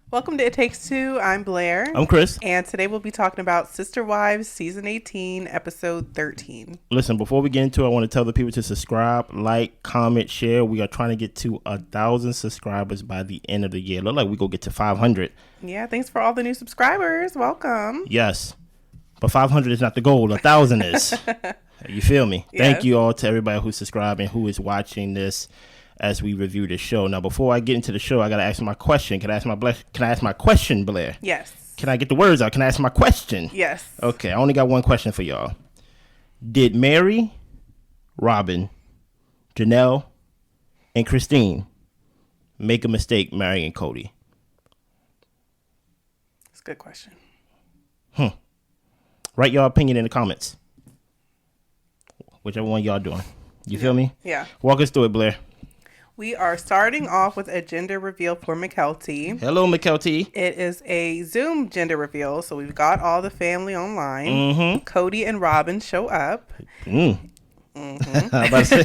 Welcome to It Takes Two. I'm Blair. I'm Chris. And today we'll be talking about Sister Wives Season 18, Episode 13. Listen, before we get into it, I want to tell the people to subscribe, like, comment, share. We are trying to get to 1,000 subscribers by the end of the year. Look like we go get to 500. Yeah, thanks for all the new subscribers. Welcome. Yes. But 500 is not the goal. 1,000 is. You feel me? Yes. Thank you all to everybody who's subscribing, who is watching this as we review the show. Now, before I get into the show, I got to ask my question. Can I ask my question, Blair? Yes. Can I get the words out? Can I ask my question? Yes. Okay, I only got one question for y'all. Did Meri, Robyn, Janelle, and Christine make a mistake marrying Kody? That's a good question. Write your opinion in the comments. Whichever one y'all doing. You feel me? Yeah. Walk us through it, Blair. We are starting off with a gender reveal for Mykelti. Hello, Mykelti. It is a Zoom gender reveal, so we've got all the family online. Mm-hmm. Kody and Robyn show up. I'm about to say.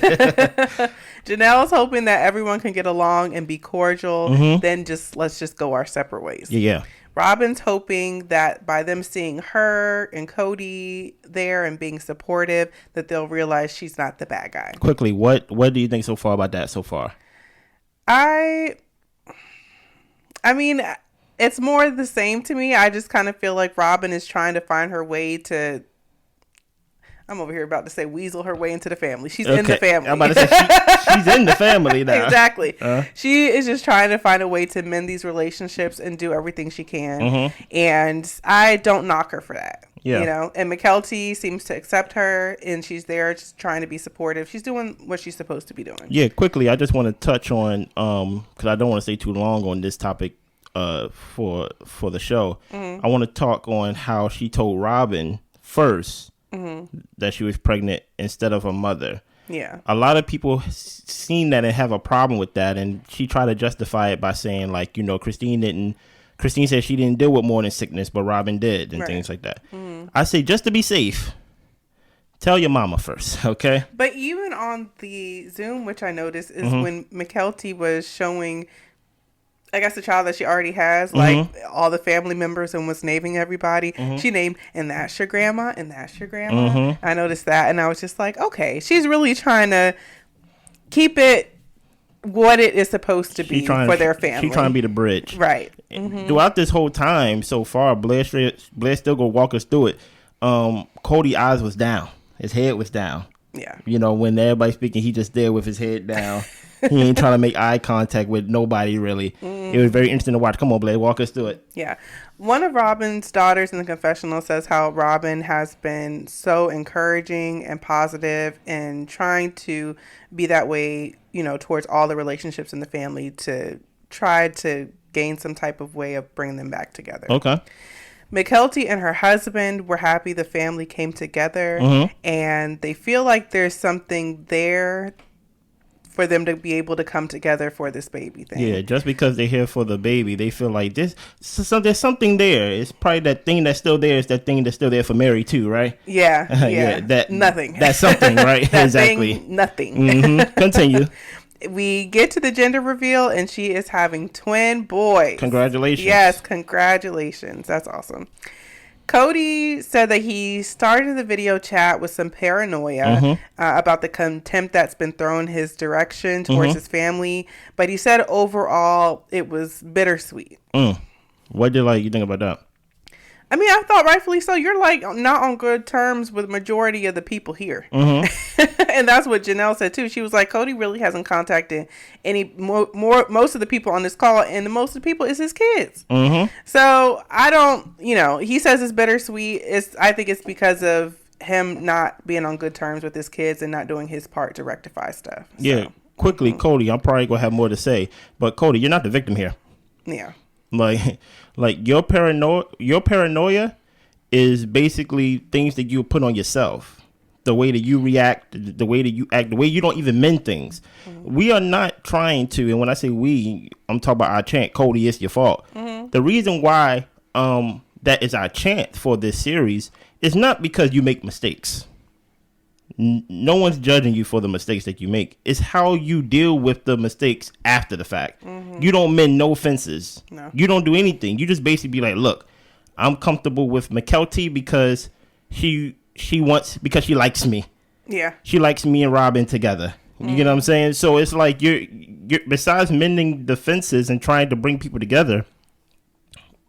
Janelle's hoping that everyone can get along and be cordial. Then let's just go our separate ways. Yeah. Robyn's hoping that by them seeing her and Kody there and being supportive, that they'll realize she's not the bad guy. Quickly, what do you think so far about that so far? I mean, it's more the same to me. I just kind of feel like Robyn is trying to find her way to, I'm over here about to say weasel her way into the family. She's in the family. I'm about to say she's in the family now. Exactly. She is just trying to find a way to mend these relationships and do everything she can. And I don't knock her for that. Yeah. You know, and Mykelti seems to accept her and she's there just trying to be supportive. She's doing what she's supposed to be doing. Yeah, quickly, I just want to touch on, because I don't want to stay too long on this topic for the show. I want to talk on how she told Robyn first that she was pregnant instead of her mother. Yeah. A lot of people seen that and have a problem with that, and she tried to justify it by saying, like, you know, Christine said she didn't deal with morning sickness, but Robyn did, and things like that. I say, just to be safe, tell your mama first, okay? But even on the Zoom, which I noticed, is when Mykelti was showing, I guess, the child that she already has, like all the family members, and was naming everybody. She named, and that's your grandma, and that's your grandma. I noticed that, and I was just like, okay, she's really trying to keep it what it is supposed to be for their family. She's trying to be the bridge. Right. Throughout this whole time so far, Blair still gonna walk us through it. Kody's eyes was down. His head was down. Yeah. You know, when everybody's speaking, he just there with his head down. He ain't trying to make eye contact with nobody, really. It was very interesting to watch. Come on, Blair, walk us through it. Yeah. One of Robyn's daughters in the confessional says how Robyn has been so encouraging and positive and trying to be that way, you know, towards all the relationships in the family to try to gain some type of way of bringing them back together. Okay. Mykelti and her husband were happy the family came together, and they feel like there's something there for them to be able to come together for this baby thing. Yeah, just because they're here for the baby, they feel like there's something there. It's probably that thing that's still there is that thing that's still there for Meri too, right? Yeah, yeah. Nothing. That's something, right? That exactly. Thing, nothing. Continue. We get to the gender reveal, and she is having twin boys. Congratulations. Yes, congratulations. That's awesome. Kody said that he started the video chat with some paranoia about the contempt that's been thrown his direction towards his family. But he said overall it was bittersweet. What did you think about that? I mean, I thought rightfully so. You're like not on good terms with majority of the people here. And that's what Janelle said too. She was like, Kody really hasn't contacted most of the people on this call, and most of the people is his kids. So I don't, he says it's bittersweet. I think it's because of him not being on good terms with his kids and not doing his part to rectify stuff. Yeah. Quickly, Kody, I'm probably gonna have more to say, but Kody, you're not the victim here. Yeah. Like your paranoia is basically things that you put on yourself. The way that you react, the way that you act, the way you don't even mend things. We are not trying to, and when I say we, I'm talking about our chant, Kody, it's your fault. The reason why that is our chant for this series is not because you make mistakes. no one's judging you for the mistakes that you make. It's how you deal with the mistakes after the fact. You don't mend no fences. No. You don't do anything. You just basically be like, look, I'm comfortable with Mykelti because she likes me. Yeah. She likes me and Robyn together. You get what I'm saying? So it's like you're besides mending the fences and trying to bring people together,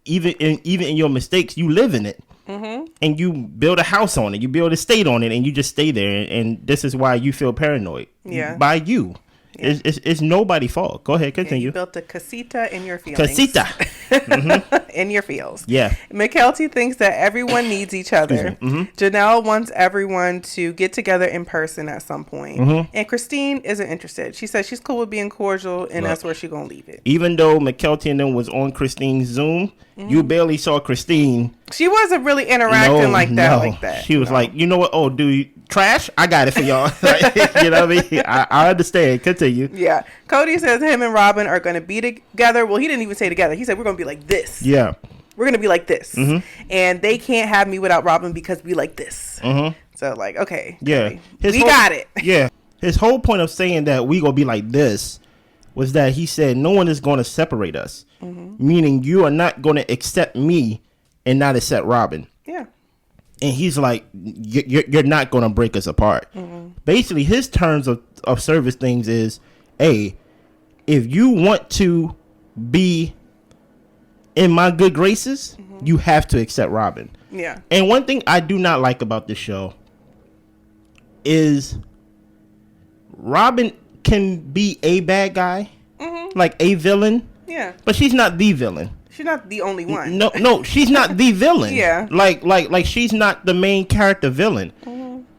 even in your mistakes, you live in it. And you build a house on it. You build a state on it, and you just stay there. And this is why you feel paranoid. Yeah. By you. Yeah. It's nobody's fault. Go ahead, continue. You built a casita in your feelings. Casita. In your feels. Yeah. Mykelti thinks that everyone needs each other. Janelle wants everyone to get together in person at some point. And Christine isn't interested. She says she's cool with being cordial, and that's where she's going to leave it. Even though Mykelti and them was on Christine's Zoom, you barely saw Christine. She wasn't really interacting like that. She was like, you know what? Oh, dude, trash? I got it for y'all. You know what I mean? I understand. Continue. Yeah. Kody says him and Robyn are going to be together. Well, he didn't even say together. He said, we're going to be like this. Yeah. We're going to be like this. And they can't have me without Robyn because we like this. So, like, okay. Yeah. We got it. Yeah. His whole point of saying that we going to be like this was that he said no one is going to separate us. Meaning you are not going to accept me and not accept Robyn. Yeah. And he's like, you're not going to break us apart. Basically, his terms of service things is, hey, if you want to be in my good graces, you have to accept Robyn. Yeah. And one thing I do not like about this show is Robyn can be a bad guy, like a villain. Yeah. But she's not the villain. She's not the only one. No, she's not the villain. Yeah. Like she's not the main character villain.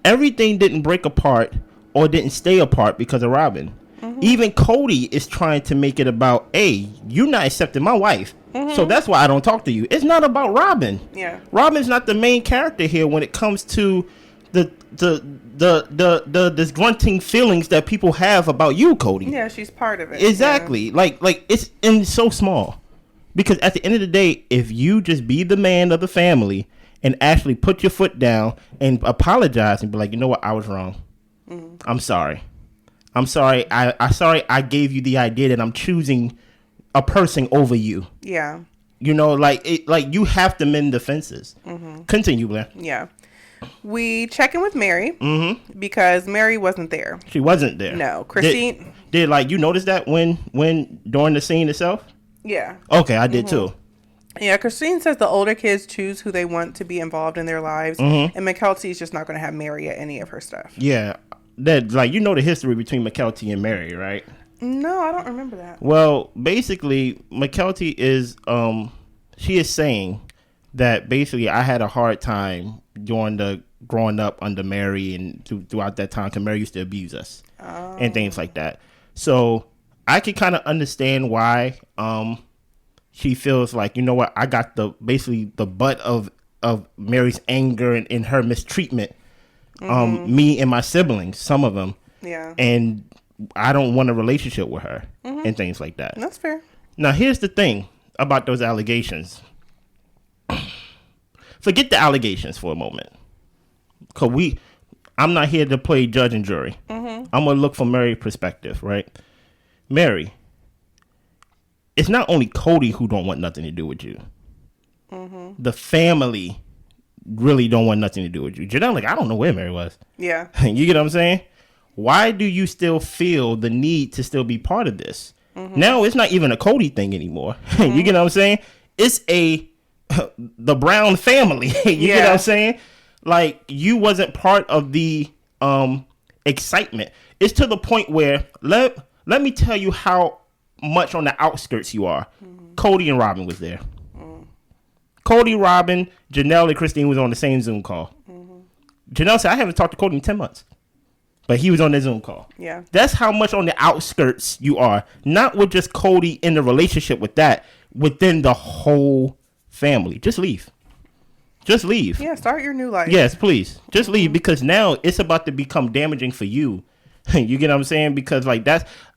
Everything didn't break apart or didn't stay apart because of Robyn. Even Kody is trying to make it about, hey, you're not accepting my wife. So that's why I don't talk to you. It's not about Robyn. Yeah. Robyn's not the main character here when it comes to the disgrunting feelings that people have about you, Kody. Yeah, she's part of it. Exactly. Yeah. Like it's so small. Because at the end of the day, if you just be the man of the family and actually put your foot down and apologize and be like, you know what, I was wrong. I'm sorry. I'm sorry. I'm sorry I gave you the idea that I'm choosing a person over you. Yeah. You know, like you have to mend the fences. Continue, Blair. Yeah. We check in with Meri because Meri wasn't there. She wasn't there. No. Christine. Did like you notice that when during the scene itself? Yeah. Okay, I did too. Yeah, Christine says the older kids choose who they want to be involved in their lives, and Mykelti is just not going to have Meri at any of her stuff. Yeah, that like you know the history between Mykelti and Meri, right? No, I don't remember that. Well, basically, Mykelti is she is saying that basically I had a hard time during the growing up under Meri and throughout that time because Meri used to abuse us and things like that. So I can kind of understand why she feels like, you know what, I got basically the butt of Meri's anger and her mistreatment. Me and my siblings, some of them. Yeah. And I don't want a relationship with her and things like that. That's fair. Now, here's the thing about those allegations. Forget the allegations for a moment. Because I'm not here to play judge and jury. I'm going to look from Meri's perspective, right? Meri, it's not only Kody who don't want nothing to do with you. The family really don't want nothing to do with you. Janelle, like, I don't know where Meri was. Yeah. You get what I'm saying? Why do you still feel the need to still be part of this? Now it's not even a Kody thing anymore. You get what I'm saying? It's the Brown family. You get what I'm saying? Like, you wasn't part of the excitement. It's to the point where let me tell you how much on the outskirts you are. Kody and Robyn was there. Kody, Robyn, Janelle, and Christine was on the same Zoom call. Janelle said, I haven't talked to Kody in 10 months. But he was on the Zoom call. Yeah. That's how much on the outskirts you are. Not with just Kody in the relationship with that. Within the whole family. Just leave. Just leave. Yeah, start your new life. Yes, please. Just leave, because now it's about to become damaging for you. You get what I'm saying? Because like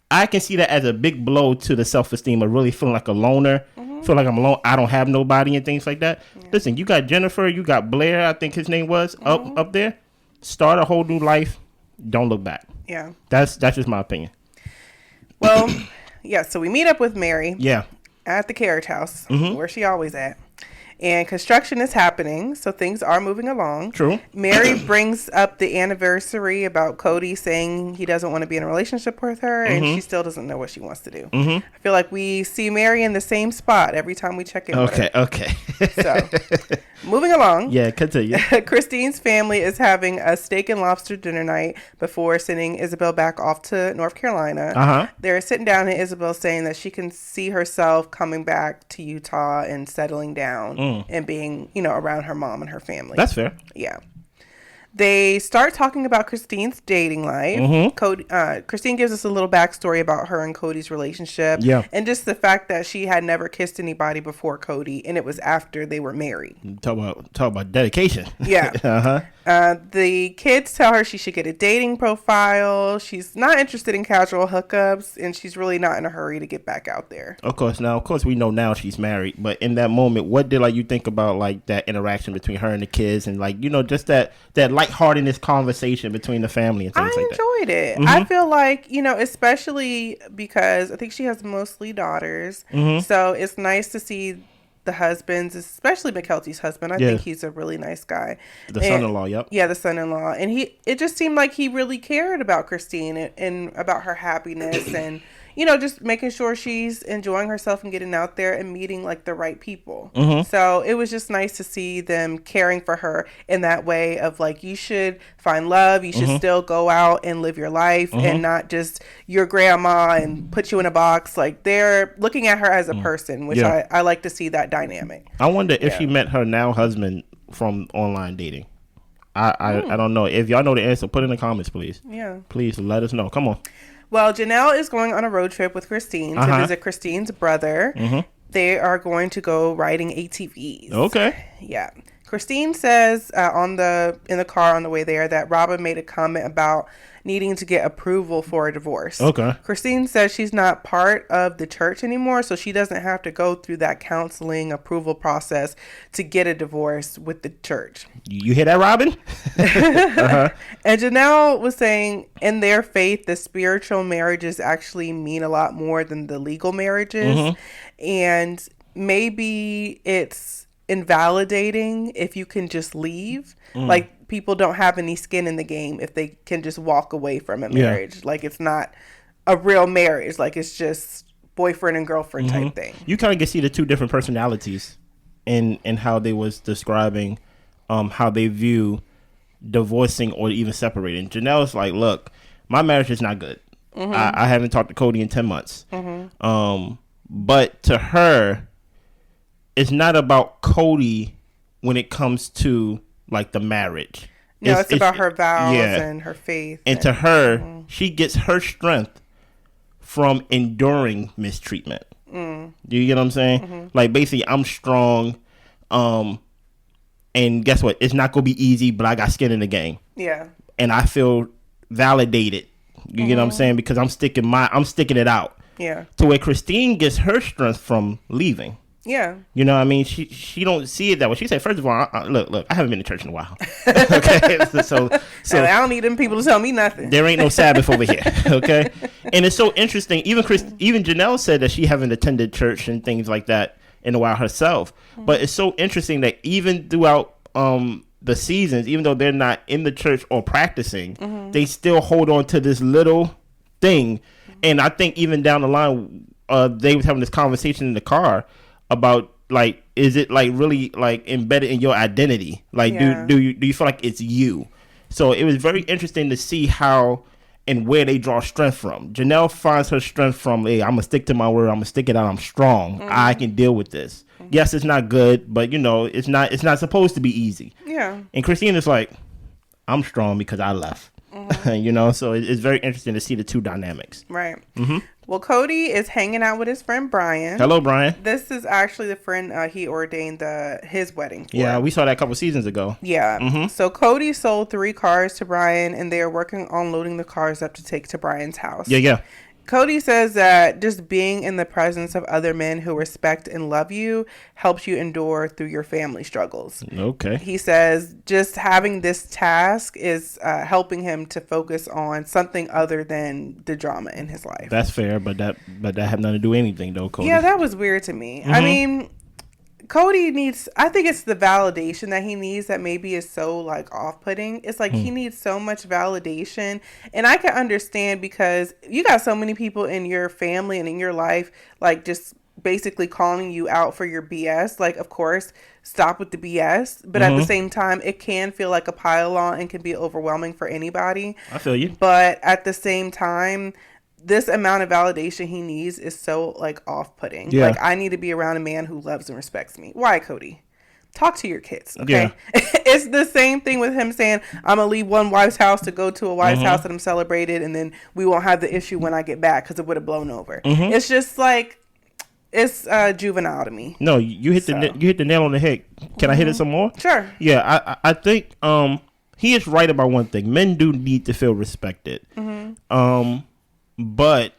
I can see that as a big blow to the self-esteem of really feeling like a loner. Feel like I'm alone. I don't have nobody and things like that. Yeah. Listen, you got Jennifer, you got Blair, I think his name was, up there. start a whole new life, don't look back. Yeah. That's just my opinion. Well, yeah, so we meet up with Meri. Yeah. At the carriage house, where she always at. And construction is happening, so things are moving along. True. Meri brings up the anniversary about Kody saying he doesn't want to be in a relationship with her, and she still doesn't know what she wants to do. I feel like we see Meri in the same spot every time we check in with her. Okay. So, moving along. Yeah, continue. Christine's family is having a steak and lobster dinner night before sending Isabel back off to North Carolina. They're sitting down, and Isabel's saying that she can see herself coming back to Utah and settling down. And being, around her mom and her family. That's fair. Yeah. They start talking about Christine's dating life. Christine gives us a little backstory about her and Kody's relationship. Yeah. And just the fact that she had never kissed anybody before Kody, and it was after they were married. Talk about dedication. Yeah. The kids tell her she should get a dating profile. She's not interested in casual hookups, and she's really not in a hurry to get back out there. Of course, we know now she's married. But in that moment, what did you think about that interaction between her and the kids, and just that lightheartedness conversation between the family and things like that? I enjoyed it. I feel like, especially because I think she has mostly daughters. So it's nice to see the husbands, especially Mykelti's husband. I think he's a really nice guy. The son-in-law, yep. Yeah, the son-in-law. And it just seemed like he really cared about Christine and about her happiness and, just making sure she's enjoying herself and getting out there and meeting the right people. So it was just nice to see them caring for her in that way of you should find love. You should still go out and live your life and not just your grandma and put you in a box. They're looking at her as a person, which I like to see that dynamic. I wonder if she met her now husband from online dating. I don't know. If y'all know the answer, put it in the comments, please. Yeah. Please let us know. Come on. Well, Janelle is going on a road trip with Christine to visit Christine's brother. They are going to go riding ATVs. Okay. Yeah. Christine says in the car on the way there that Robyn made a comment about needing to get approval for a divorce. Okay. Christine says she's not part of the church anymore, so she doesn't have to go through that counseling approval process to get a divorce with the church. You hear that, Robyn? And Janelle was saying in their faith, the spiritual marriages actually mean a lot more than the legal marriages. And maybe it's invalidating if you can just leave. People don't have any skin in the game if they can just walk away from a marriage. It's not a real marriage. It's just boyfriend and girlfriend type thing. You kind of can see the two different personalities in how they was describing how they view divorcing or even separating. Janelle's look, my marriage is not good. I haven't talked to Kody in 10 months. But to her, it's not about Kody when it comes to the marriage. No, it's about her vows and her faith. And to her, she gets her strength from enduring mistreatment. Do you get what I'm saying? Basically, I'm strong. And guess what? It's not gonna be easy, but I got skin in the game. Yeah. And I feel validated. You get what I'm saying? Because I'm sticking it out. Yeah. To where Christine gets her strength from leaving. Yeah. You know what I mean? She don't see it that way. She said, first of all, look, I haven't been to church in a while. Okay. So I don't need them people to tell me nothing. There ain't no Sabbath over here. Okay. And it's so interesting. Even Janelle said that she haven't attended church and things like that in a while herself. But it's so interesting that even throughout the seasons, even though they're not in the church or practicing, they still hold on to this little thing. And I think even down the line, they was having this conversation in the car about is it really embedded in your identity? Do you feel like it's you? So it was very interesting to see how and where they draw strength from. Janelle finds her strength from, hey, I'm gonna stick to my word, I'm gonna stick it out, I'm strong, I can deal with this. Yes, it's not good, but it's not supposed to be easy. Yeah. And Christine is I'm strong because I left. So it's very interesting to see the two dynamics. Right. Well, Kody is hanging out with his friend Brian. Hello, Brian. This is actually the friend he ordained his wedding for. Yeah, we saw that a couple seasons ago. Yeah. So Kody sold 3 cars to Brian, and they are working on loading the cars up to take to Brian's house. Yeah. Kody says that just being in the presence of other men who respect and love you helps you endure through your family struggles. Okay. He says just having this task is helping him to focus on something other than the drama in his life. That's fair, but that had nothing to do with anything, though, Kody. Yeah, that was weird to me. I mean, Kody needs, I think it's the validation that he needs that maybe is so like off-putting. It's like he needs so much validation, and I can understand because you got so many people in your family and in your life like just basically calling you out for your BS. Like, of course, stop with the BS, but at the same time it can feel like a pile on and can be overwhelming for anybody. I feel you. But at the same time, this amount of validation he needs is so like off-putting. Yeah. Like, I need to be around a man who loves and respects me. Why, Kody? Talk to your kids, okay? Yeah. It's the same thing with him saying, I'm gonna leave one wife's house to go to a wife's house that I'm celebrated, and then we won't have the issue when I get back because it would have blown over. It's just like, it's juvenile to me. No, you hit the nail on the head. Can I hit it some more? Sure. Yeah, I think he is right about one thing. Men do need to feel respected. But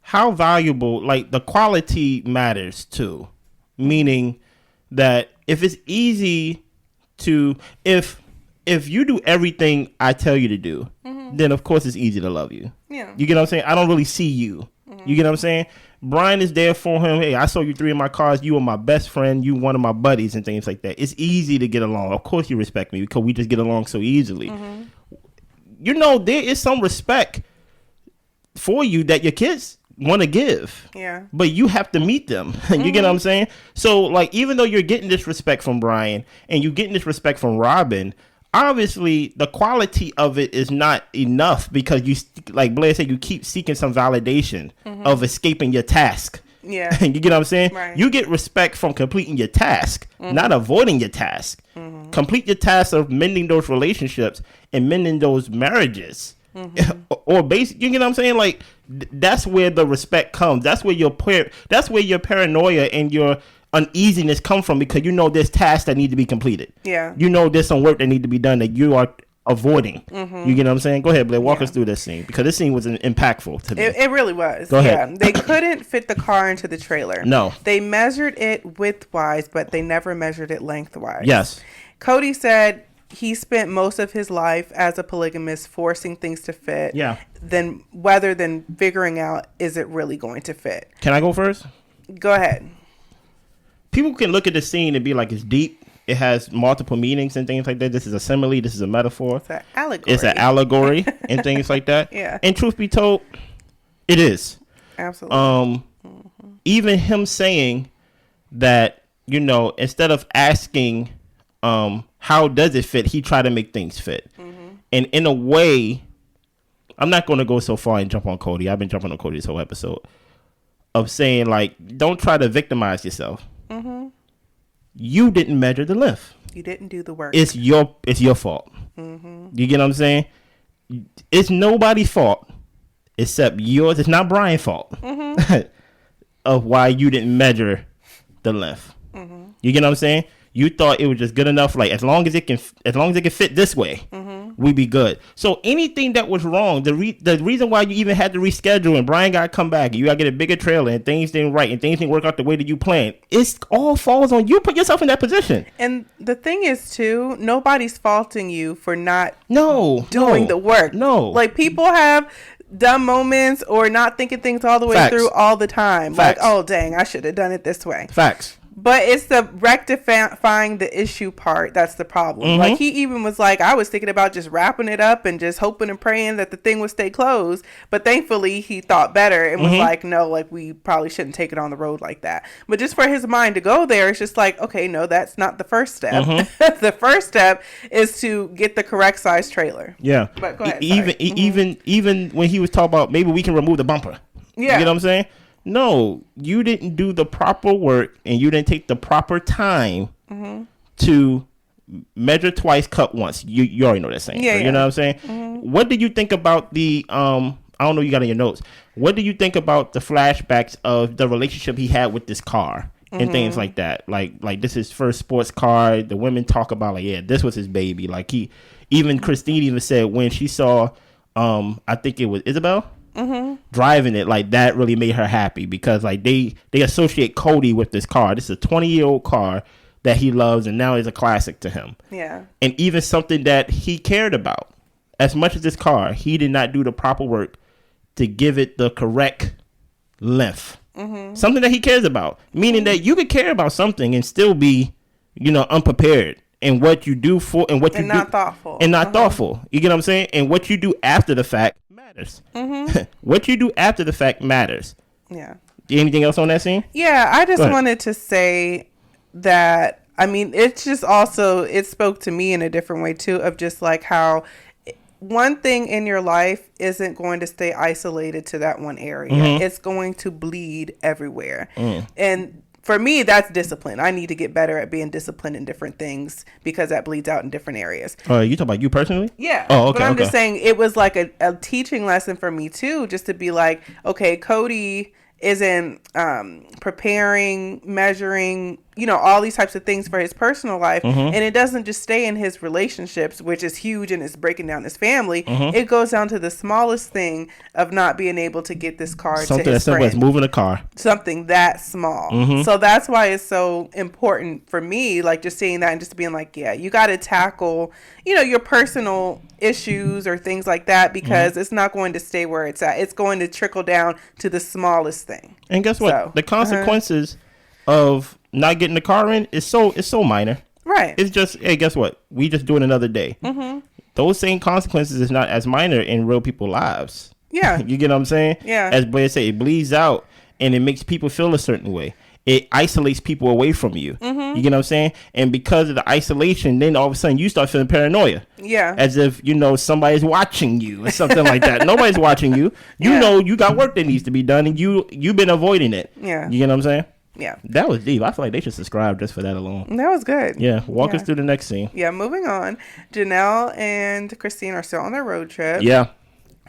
how valuable, like, the quality matters too. Meaning that if it's easy to, if you do everything I tell you to do, then of course it's easy to love you. Yeah. You get what I'm saying? I don't really see you. You get what I'm saying? Brian is there for him. Hey, I saw you 3 in my cars. You are my best friend. You one of my buddies and things like that. It's easy to get along. Of course you respect me because we just get along so easily. You know, there is some respect for you that your kids want to give. Yeah. But you have to meet them. You get what I'm saying? So, like, even though you're getting this respect from Brian and you're getting this respect from Robyn, obviously the quality of it is not enough because you, like Blair said, you keep seeking some validation of escaping your task. Yeah. You get what I'm saying? Right. You get respect from completing your task, not avoiding your task. Complete your task of mending those relationships and mending those marriages. Or basic, you get what I'm saying? Like, that's where the respect comes. That's where your paranoia and your uneasiness come from, because you know there's tasks that need to be completed. Yeah. You know there's some work that need to be done that you are avoiding. You get what I'm saying? Go ahead, Blair. Walk us through this scene, because this scene was impactful to me. It really was. Go ahead. Yeah. They couldn't fit the car into the trailer. No. They measured it widthwise, but they never measured it lengthwise. Yes. Kody said he spent most of his life as a polygamist forcing things to fit. Yeah. Than figuring out, is it really going to fit? Can I go first? Go ahead. People can look at the scene and be like, it's deep. It has multiple meanings and things like that. This is a simile. This is a metaphor. It's an allegory. It's an allegory and things like that. Yeah. And truth be told, it is. Absolutely. Even him saying that, you know, instead of asking how does it fit, he tried to make things fit. And in a way, I'm not going to go so far and jump on Kody. I've been jumping on Kody this whole episode, of saying, like, don't try to victimize yourself. You didn't measure the length. You didn't do the work. It's your fault. You get what I'm saying? It's nobody's fault except yours. It's not Brian's fault of why you didn't measure the length. You get what I'm saying? You thought it was just good enough. Like, as long as it can fit this way, we'd be good. So anything that was wrong, the reason why you even had to reschedule and Brian got to come back and you got to get a bigger trailer and things didn't right and things didn't work out the way that you planned, it all falls on you. Put yourself in that position. And the thing is, too, nobody's faulting you for not doing the work. No. Like, people have dumb moments or not thinking things all the way through all the time. Facts. Like, oh, dang, I should have done it this way. Facts. But it's the rectifying the issue part that's the problem. Like, he even was like, I was thinking about just wrapping it up and just hoping and praying that the thing would stay closed. But thankfully, he thought better and was like, no, like, we probably shouldn't take it on the road like that. But just for his mind to go there, it's just like, okay, no, that's not the first step. The first step is to get the correct size trailer. Yeah. But go ahead. Even when he was talking about maybe we can remove the bumper. Yeah. You get what I'm saying? No, you didn't do the proper work and you didn't take the proper time to measure twice, cut once. You already know that saying. Yeah, You know what I'm saying? What did you think about the I don't know, you got in your notes. What do you think about the flashbacks of the relationship he had with this car and things like that? Like this is his first sports car. The women talk about, like, yeah, this was his baby. Like, even Christine even said when she saw I think it was Isabel. Driving it, like that really made her happy because like they associate Kody with this car. This is a 20-year-old car that he loves, and now it's a classic to him. Yeah. And even something that he cared about. As much as this car, he did not do the proper work to give it the correct length. Something that he cares about. Meaning that you could care about something and still be, unprepared in what you do for and what you do. And not thoughtful. And not thoughtful. You get what I'm saying? And what you do after the fact matters. What you do after the fact matters. Yeah. Anything else on that scene? Yeah, I just wanted to say that, I mean, it's just also, it spoke to me in a different way too, of just like how one thing in your life isn't going to stay isolated to that one area. It's going to bleed everywhere. And for me, that's discipline. I need to get better at being disciplined in different things because that bleeds out in different areas. You talking about you personally? Yeah. Oh, okay. But I'm just saying it was like a teaching lesson for me too, just to be like, okay, Kody isn't preparing, measuring, all these types of things for his personal life. And it doesn't just stay in his relationships, which is huge and it's breaking down his family. It goes down to the smallest thing of not being able to get this car something to his friend. Something as moving a car. Something that small. So that's why it's so important for me, like just seeing that and just being like, yeah, you got to tackle, your personal issues or things like that because it's not going to stay where it's at. It's going to trickle down to the smallest thing. And guess what? So, the consequences of not getting the car in is so minor. Right. It's just, hey, guess what? We just do it another day. Those same consequences is not as minor in real people's lives. Yeah. You get what I'm saying? Yeah. As Blair said, it bleeds out and it makes people feel a certain way. It isolates people away from you. You get what I'm saying? And because of the isolation, then all of a sudden you start feeling paranoia. Yeah. As if, somebody's watching you or something like that. Nobody's watching you. You know you got work that needs to be done and you've been avoiding it. Yeah. You get what I'm saying? Yeah. That was deep. I feel like they should subscribe just for that alone. That was good. Yeah. Walk us through the next scene. Yeah. Moving on. Janelle and Christine are still on their road trip. Yeah.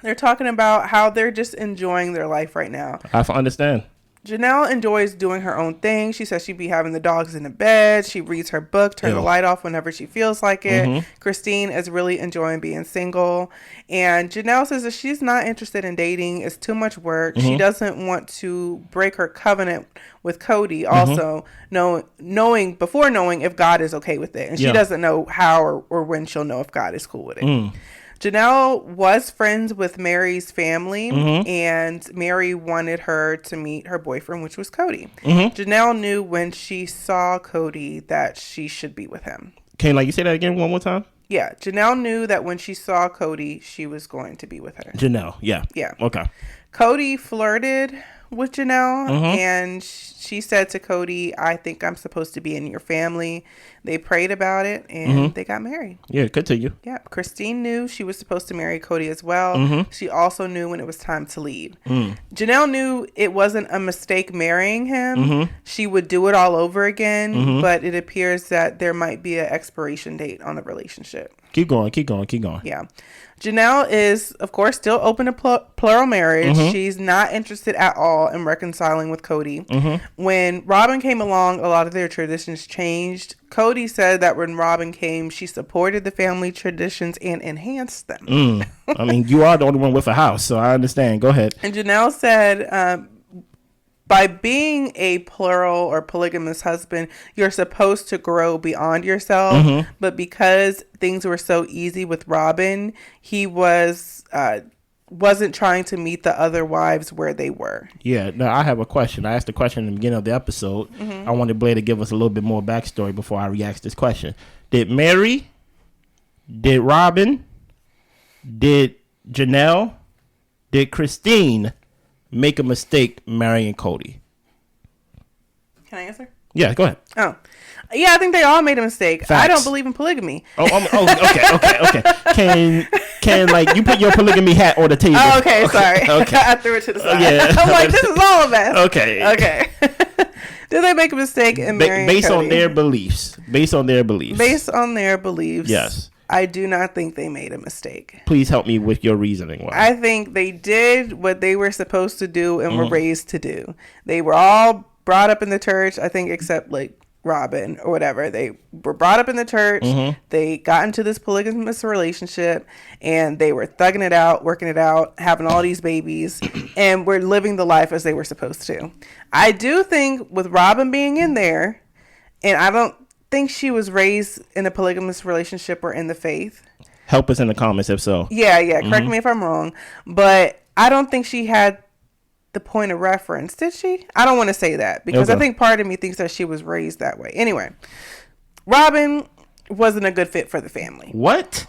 They're talking about how they're just enjoying their life right now. I understand. Janelle enjoys doing her own thing. She says she'd be having the dogs in the bed. She reads her book, turn the light off whenever she feels like it. Christine is really enjoying being single. And Janelle says that she's not interested in dating. It's too much work. She doesn't want to break her covenant with Kody. Also, knowing if God is okay with it. And she doesn't know how or when she'll know if God is cool with it. Janelle was friends with Meri's family, and Meri wanted her to meet her boyfriend, which was Kody. Janelle knew when she saw Kody that she should be with him. Can you say that again one more time? Yeah, Janelle knew that when she saw Kody, she was going to be with her. Janelle, yeah. Yeah. Okay. Kody flirted with Janelle, and she said to Kody, I think I'm supposed to be in your family. They prayed about it, and they got married. Yeah, continue. Yeah, Christine knew she was supposed to marry Kody as well. She also knew when it was time to leave. Janelle knew it wasn't a mistake marrying him. She would do it all over again, but it appears that there might be an expiration date on the relationship. Keep going. Yeah. Janelle is, of course, still open to plural marriage. She's not interested at all in reconciling with Kody. When Robyn came along, a lot of their traditions changed. Kody said that when Robyn came, she supported the family traditions and enhanced them. I mean, you are the only one with a house, so I understand. Go ahead. And Janelle said, by being a plural or polygamous husband, you're supposed to grow beyond yourself. But because things were so easy with Robyn, he wasn't trying to meet the other wives where they were. Yeah. Now, I have a question. I asked the question in the beginning of the episode. I wanted Blair to give us a little bit more backstory before I react to this question. Did Meri, did Robyn, did Janelle, did Christine make a mistake marrying Kody? Can I answer? Yeah, go ahead. Oh, yeah, I think they all made a mistake. Facts. I don't believe in polygamy. Okay. Can like you put your polygamy hat on the table? Oh, okay, sorry. Okay. I threw it to the side. Yeah. I'm like, this is all of us. Okay. Did they make a mistake in marrying based Kody? on their beliefs? Based on their beliefs. Yes. I do not think they made a mistake. Please help me with your reasoning. Why? I think they did what they were supposed to do and were raised to do. They were all brought up in the church, I think, except like Robyn or whatever. They were brought up in the church. They got into this polygamous relationship and they were thugging it out, working it out, having all these babies, and were living the life as they were supposed to. I do think with Robyn being in there, and I don't think she was raised in a polygamous relationship or in the faith. Help us in the comments if so. Yeah. Correct me if I'm wrong, but I don't think she had the point of reference. Did she? I don't want to say that because I think part of me thinks that she was raised that way. Anyway, Robyn wasn't a good fit for the family. What?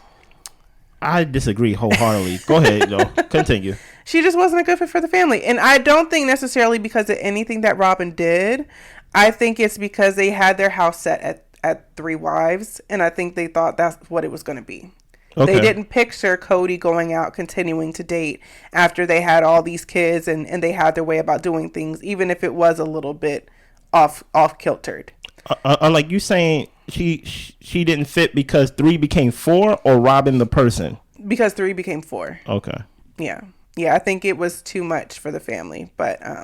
I disagree wholeheartedly. Go ahead, though. Continue. She just wasn't a good fit for the family. And I don't think necessarily because of anything that Robyn did. I think it's because they had their house set at 3 wives. And I think they thought that's what it was going to be. Okay. They didn't picture Kody going out, continuing to date after they had all these kids and they had their way about doing things, even if it was a little bit off kiltered. Like you saying she didn't fit because 3 became 4 or Robyn the person? Because 3 became 4. Okay. Yeah. I think it was too much for the family, but I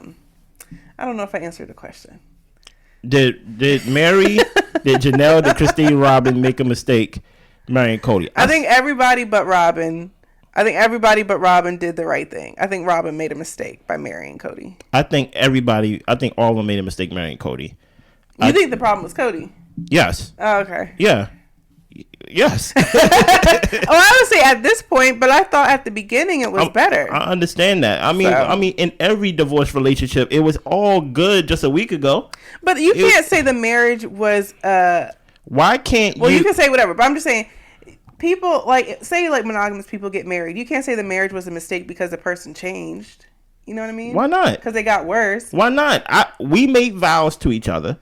don't know if I answered the question. Did Meri, did Janelle, did Christine, Robyn make a mistake marrying Kody? I think everybody but Robyn. Did the right thing. I think Robyn made a mistake by marrying Kody. I think all of them made a mistake marrying Kody. You think the problem was Kody? Yes. Oh, okay. Yeah. Yes. I would say at this point, but I thought at the beginning it was better. I understand that. I mean, in every divorce relationship, it was all good just a week ago. But you can't say the marriage was. Why can't? Well, you can say whatever, but I'm just saying. People say monogamous people get married. You can't say the marriage was a mistake because the person changed. You know what I mean? Why not? Because they got worse. Why not? We made vows to each other.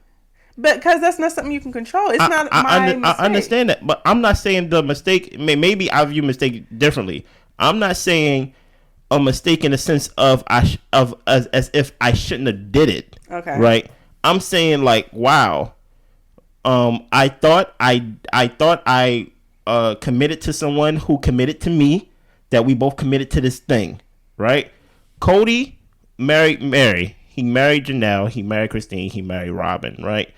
But because that's not something you can control. It's not my mistake. I understand that, but I'm not saying the mistake. Maybe I view mistake differently. I'm not saying a mistake in the sense of as if I shouldn't have did it. Okay. Right. I'm saying wow. I thought I committed to someone who committed to me, that we both committed to this thing, right? Kody married Meri. He married Janelle. He married Christine. He married Robyn, right?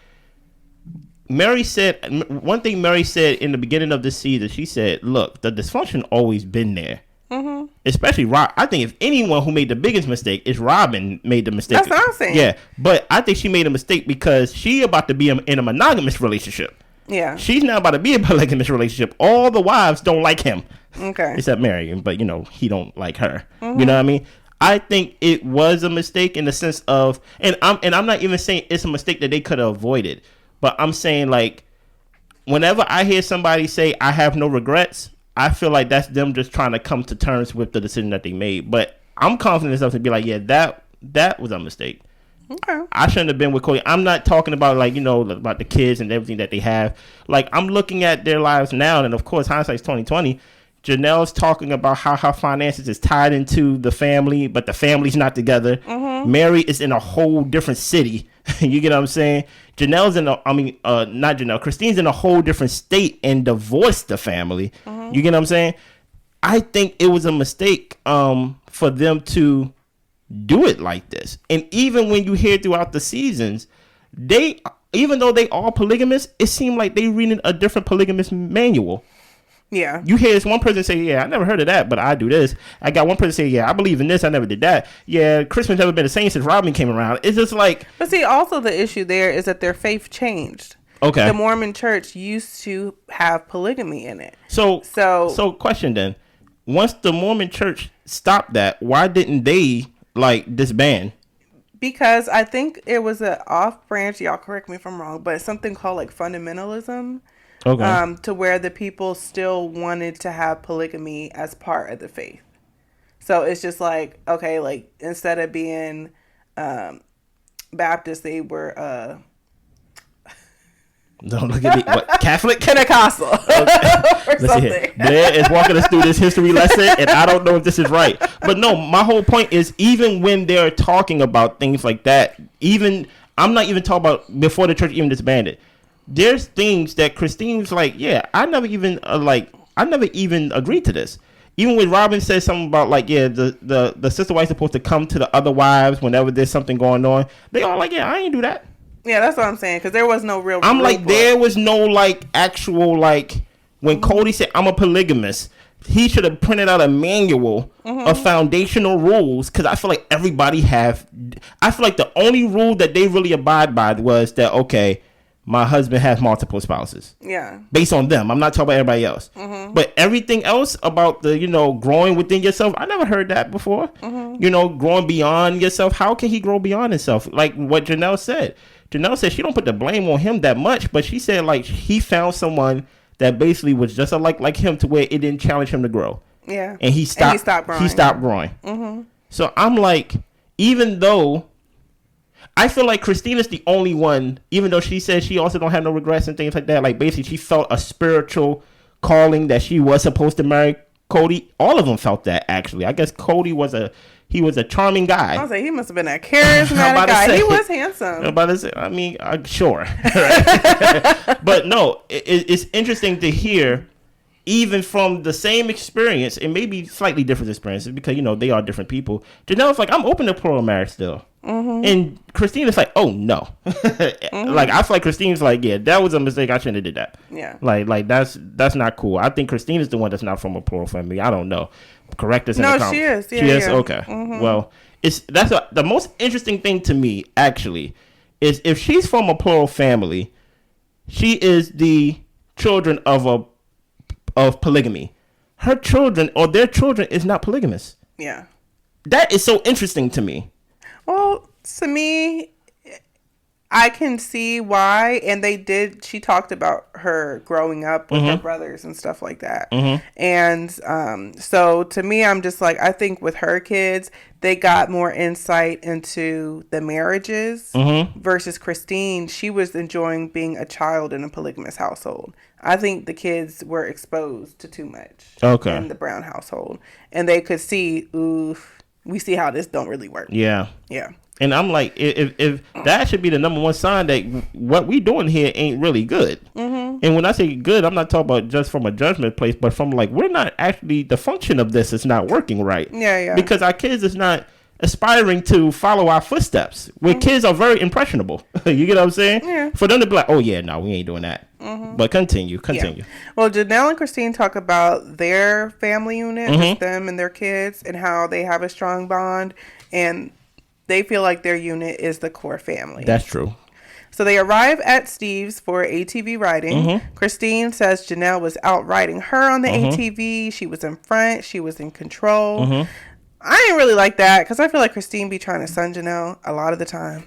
Meri said, one thing Meri said in the beginning of this season, she said, look, the dysfunction always been there. Mm-hmm. Especially Rob. I think if anyone who made the biggest mistake is Robyn made the mistake. That's what I'm saying. Yeah, but I think she made a mistake because she about to be in a monogamous relationship. Yeah. She's now about to be in a polygamous relationship. All the wives don't like him. Okay. Except Meri, but he don't like her. Mm-hmm. You know what I mean? I think it was a mistake in the sense of, and I'm not even saying it's a mistake that they could have avoided, but I'm saying whenever I hear somebody say I have no regrets, I feel like that's them just trying to come to terms with the decision that they made. But I'm confident enough to be that was a mistake. Okay. I shouldn't have been with Kody. I'm not talking about about the kids and everything that they have. I'm looking at their lives now, and of course hindsight's 2020. Janelle's talking about how her finances is tied into the family, but the family's not together. Mm-hmm. Meri is in a whole different city. You get what I'm saying? Janelle's not Janelle. Christine's in a whole different state and divorced the family. Mm-hmm. You get what I'm saying? I think it was a mistake for them to do it like this. And even when you hear throughout the seasons, even though they all polygamous, it seemed like they reading a different polygamous manual. Yeah. You hear this one person say, yeah, I never heard of that, but I do this. I got one person say, yeah, I believe in this, I never did that. Yeah, Christmas never been the same since Robyn came around. It's just But see, also the issue there is that their faith changed. Okay. The Mormon church used to have polygamy in it. So question then. Once the Mormon church stopped that, why didn't they disband? Because I think it was an off branch, y'all correct me if I'm wrong, but it's something called fundamentalism. Okay. To where the people still wanted to have polygamy as part of the faith. So it's just instead of being Baptist, they were don't look at me. What, Catholic? Pentecostal. Or something. Blair is walking us through this history lesson, and I don't know if this is right. But no, my whole point is even when they're talking about things like that, I'm not even talking about before the church even disbanded. There's things that Christine's I never even agreed to this. Even when Robyn says something about the sister wife's supposed to come to the other wives whenever there's something going on, they all I ain't do that. Yeah, that's what I'm saying. Because there was no real. I'm like, book. there was no like actual like when Kody said I'm a polygamist. He should have printed out a manual of foundational rules, because I feel like everybody I feel like the only rule that they really abide by was that, okay, my husband has multiple spouses. Yeah. Based on them. I'm not talking about everybody else. But everything else about the, growing within yourself, I never heard that before. Growing beyond yourself. How can he grow beyond himself? Like what Janelle said. Janelle said she don't put the blame on him that much, but she said like he found someone that basically was just like him, to where it didn't challenge him to grow. Yeah. And he stopped growing. He stopped growing. So I'm like, even though I feel like Christine is the only one, even though she said she also don't have no regrets and things like that, like basically she felt a spiritual calling that she was supposed to marry Kody. All of them felt that, actually. I guess Kody was a charming guy. I was like, he must have been a charismatic guy. He was handsome. I'm about to say, I mean, sure. But no, it's interesting to hear, even from the same experience, and maybe slightly different experiences, because, they are different people. Janelle's like, I'm open to plural marriage still. And Christine is like, oh, no. Like, I feel like Christine's like, yeah, that was a mistake. I shouldn't have did that. Yeah. Like that's not cool. I think Christine is the one that's not from a plural family. I don't know. Correct us in the comments. No, she is. Yeah, she is? Okay. Well, the most interesting thing to me, actually, is if she's from a plural family, she is the children of polygamy. Her children or their children is not polygamous. Yeah. That is so interesting to me. Well, to me, I can see why. And she talked about her growing up with her brothers and stuff like that. And so to me, I'm just like, I think with her kids, they got more insight into the marriages versus Christine. She was enjoying being a child in a polygamous household. I think the kids were exposed to too much in the Brown household. And they could see, we see how this don't really work. Yeah. Yeah. And I'm like, if that should be the number one sign that what we doing here ain't really good. And when I say good, I'm not talking about just from a judgment place, but from like, we're not actually, the function of this is not working right. Yeah, yeah. Because our kids is not aspiring to follow our footsteps. Where kids are very impressionable. You get what I'm saying? Yeah. For them to be like, oh yeah, no, we ain't doing that. But continue. Yeah. Well, Janelle and Christine talk about their family unit with them and their kids and how they have a strong bond, and they feel like their unit is the core family. That's true. So they arrive at Steve's for ATV riding. Christine says Janelle was out riding her on the ATV. She was in front. She was in control. I ain't really like that, because I feel like Christine be trying to son Janelle a lot of the time.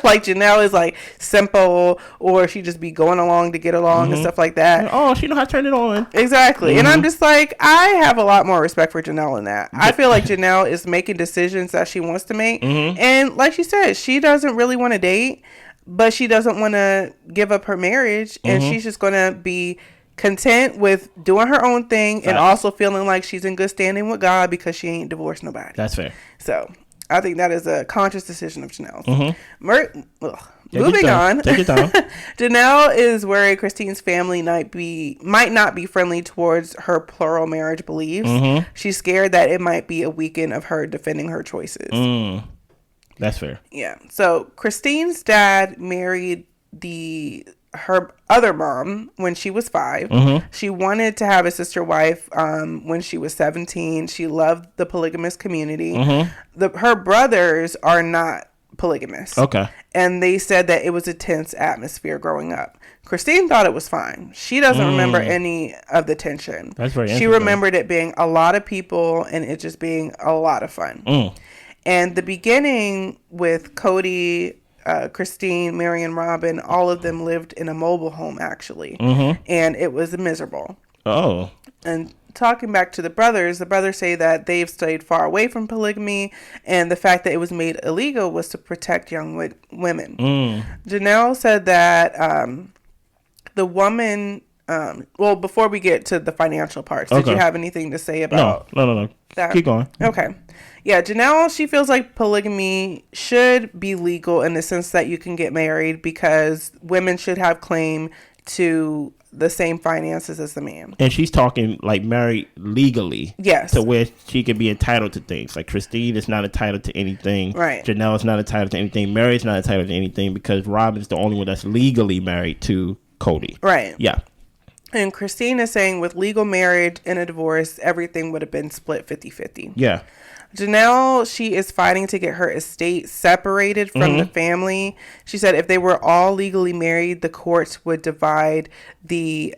Like Janelle is like simple, or she just be going along to get along and stuff like that. Oh, she know how to turn it on. Exactly. And I'm just like, I have a lot more respect for Janelle in that. I feel like Janelle is making decisions that she wants to make. And like she said, she doesn't really want to date, but she doesn't want to give up her marriage. And she's just going to be content with doing her own thing and also feeling like she's in good standing with God because she ain't divorced nobody. That's fair. So I think that is a conscious decision of Janelle's. Moving on. Take your time. Janelle is worried Christine's family might not be friendly towards her plural marriage beliefs. She's scared that it might be a weekend of her defending her choices. That's fair. Yeah. So Christine's dad married her other mom when she was 5. She wanted to have a sister wife when she was 17. She loved the polygamous community. Her brothers are not polygamous. Okay. And they said that it was a tense atmosphere growing up. Christine thought it was fine. She doesn't remember any of the tension. That's very interesting. She remembered it being a lot of people and it just being a lot of fun. And the beginning with Kody, Christine, Meri, and Robyn, all of them lived in a mobile home, actually. And it was miserable. Oh. And talking back to the brothers say that they've stayed far away from polygamy, and the fact that it was made illegal was to protect young women. Janelle said that the woman... well, before we get to the financial parts, did you have anything to say about... No. That? Keep going. Okay. Yeah, Janelle, she feels like polygamy should be legal in the sense that you can get married because women should have claim to the same finances as the man. And she's talking like married legally. Yes. To where she could be entitled to things. Like Christine is not entitled to anything. Right. Janelle is not entitled to anything. Meri's not entitled to anything because Robyn's the only one that's legally married to Kody. Right. Yeah. And Christine is saying with legal marriage and a divorce, everything would have been split 50-50. Yeah. Janelle, she is fighting to get her estate separated from the family. She said if they were all legally married, the courts would divide the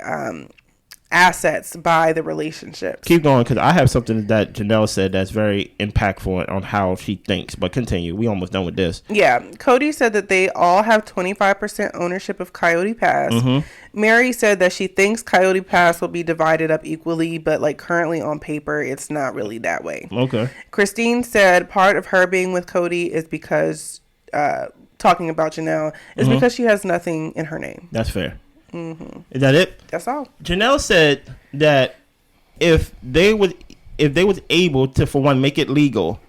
assets by the relationships. Keep going, because I have something that Janelle said that's very impactful on how she thinks. But continue. We almost done with this. Yeah. Kody said that they all have 25% ownership of Coyote Pass. Meri said that she thinks Coyote Pass will be divided up equally, but like currently on paper, it's not really that way. Okay. Christine said part of her being with Kody is because, talking about Janelle, is because she has nothing in her name. That's fair. Is that it? That's all. Janelle said that if they was able to, for one, make it legal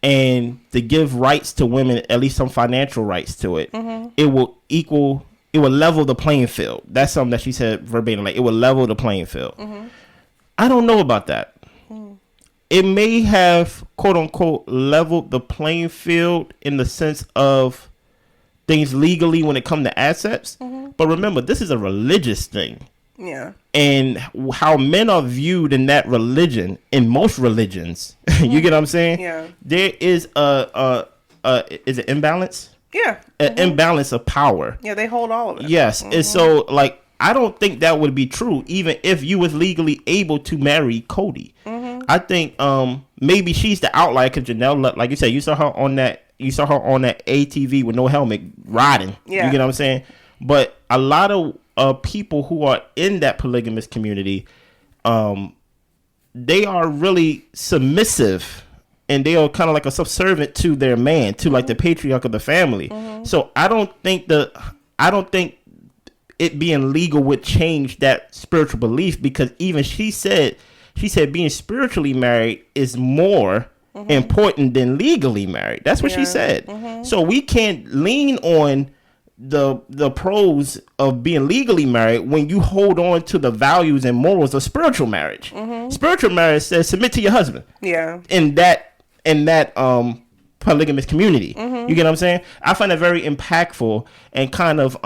and to give rights to women, at least some financial rights to it, it will level the playing field. That's something that she said verbatim, like it will level the playing field. I don't know about that. It may have, quote unquote, leveled the playing field in the sense of things legally when it comes to assets. But remember, this is a religious thing. Yeah. And how men are viewed in that religion, in most religions, you get what I'm saying? Yeah. There is is it imbalance? Yeah. An imbalance of power. Yeah, they hold all of it. Yes. And so, like, I don't think that would be true, even if you was legally able to marry Kody. I think maybe she's the outlier because Janelle, like you said, you saw her on that ATV with no helmet riding. Yeah. You get what I'm saying? But a lot of people who are in that polygamous community, they are really submissive and they are kind of like a subservient to their man, to like the patriarch of the family. So I don't think it being legal would change that spiritual belief, because even she said being spiritually married is more important than legally married. That's what she said. So we can't lean on the pros of being legally married when you hold on to the values and morals of spiritual marriage. Spiritual marriage says submit to your husband. Yeah. In that polygamous community. You get what I'm saying? I find it very impactful and kind of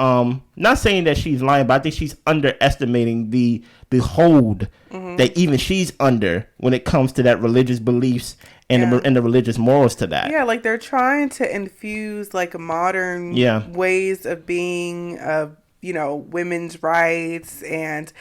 not saying that she's lying, but I think she's underestimating the hold that even she's under when it comes to that religious beliefs and the religious morals to that. Yeah, like they're trying to infuse like modern ways of being women's rights and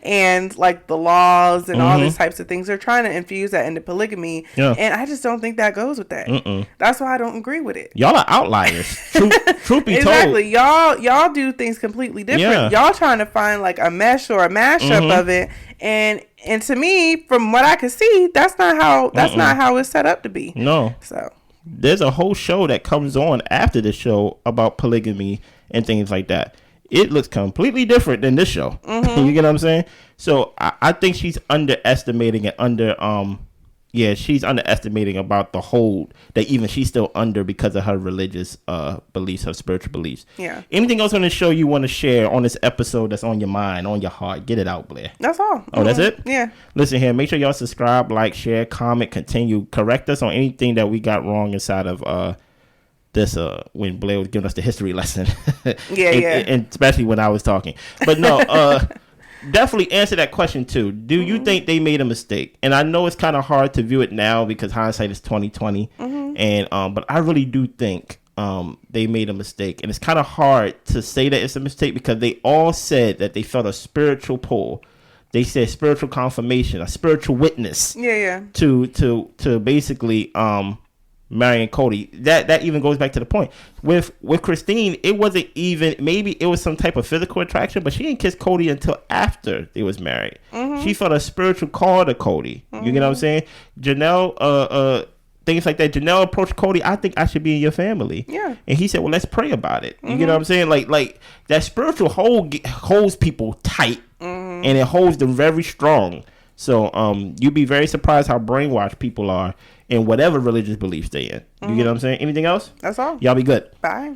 and like the laws and all these types of things. They're trying to infuse that into polygamy, and I just don't think that goes with that. That's why I don't agree with it. Y'all are outliers. Truth be exactly. told, y'all do things completely different. Y'all trying to find like a mesh or a mashup of it, and to me, from what I can see, that's not how it's set up to be. No. So there's a whole show that comes on after the show about polygamy and things like that. It looks completely different than this show. You get what I'm saying? So I think she's underestimating and she's underestimating about the hold that even she's still under because of her religious beliefs, her spiritual beliefs. Yeah. Anything else on this show you want to share on this episode that's on your mind, on your heart? Get it out, Blair. That's all. Oh, that's it? Yeah. Listen here, make sure y'all subscribe, like, share, comment, continue. Correct us on anything that we got wrong inside of this when Blair was giving us the history lesson. And especially when I was talking. But no, definitely answer that question too. Do you think they made a mistake? And I know it's kind of hard to view it now because hindsight is 2020. And but I really do think they made a mistake. And it's kind of hard to say that it's a mistake because they all said that they felt a spiritual pull. They said spiritual confirmation, a spiritual witness. To basically marrying Kody. That even goes back to the point with Christine. It wasn't even, maybe it was some type of physical attraction, but she didn't kiss Kody until after they was married. She felt a spiritual call to Kody. You get what I'm saying? Janelle, things like that. Janelle approached Kody, I think I should be in your family. And he said, well, let's pray about it. You get what I'm saying? Like that spiritual hold holds people tight, and it holds them very strong. So you'd be very surprised how brainwashed people are in whatever religious beliefs they in. You get what I'm saying? Anything else? That's all. Y'all be good. Bye.